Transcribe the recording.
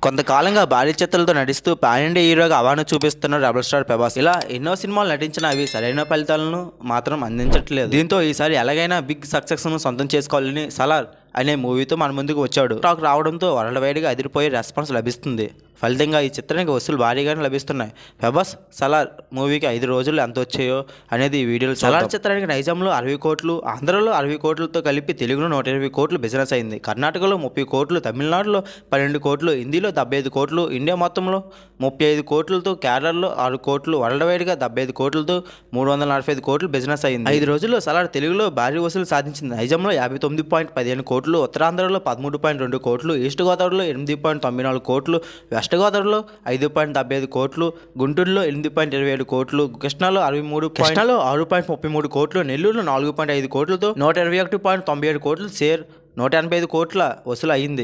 కొంతకాలంగా భారీ చిత్రాలతో నటిస్తూ పాన్ ఇండియా హీరోగా అవార్డు చూపిస్తున్న రెబల్ స్టార్ ప్రభాస్. ఇలా ఎన్నో సినిమాలు నటించిన అవి సరైన ఫలితాలను మాత్రం అందించట్లేదు. దీంతో ఈసారి ఎలాగైనా బిగ్ సక్సెస్ ను సొంతం చేసుకోవాలని సలార్ అనే మూవీతో మన ముందుకు వచ్చాడు. టాక్ రావడంతో వరల్డ్ వైడ్ గా అదిరిపోయే రెస్పాన్స్ లభిస్తుంది. ఫలితంగా ఈ చిత్రానికి వసూలు భారీగానే లభిస్తున్నాయి. ప్రభాస్ సలార్ మూవీకి 5 రోజులు ఎంత వచ్చాయో అనేది ఈ వీడియోలో సలార్ చిత్రానికి నైజాంలో 60 కోట్లు, ఆంధ్రలో 60 కోట్లతో కలిపి తెలుగులో 120 కోట్లు బిజినెస్ అయింది. కర్ణాటకలో 30 కోట్లు, తమిళనాడులో 12 కోట్లు, హిందీలో 75 కోట్లు, ఇండియా మొత్తంలో 35 కోట్లతో, కేరళలో 6 కోట్లు, వరల్డ్ వైడ్గా 75 కోట్లతో 345 కోట్లు బిజినెస్ అయింది. 5 రోజుల్లో సలార్ తెలుగులో భారీ వసూలు సాధించింది. నైజాంలో 59.15 కోట్లు, ఉత్తరాంధ్రలో 13.2 కోట్లు, ఈస్ట్ గోదావరిలో 8.94 కోట్లు, వెస్ట్ గోదావరిలో 5.75 కోట్లు, గుంటూరులో 8.27 కోట్లు, కృష్ణాలో 6.33 కోట్లు, నెల్లూరులో 4.5 కోట్లతో 121.97 కోట్లు షేర్ 185 కోట్ల వసూలు అయింది.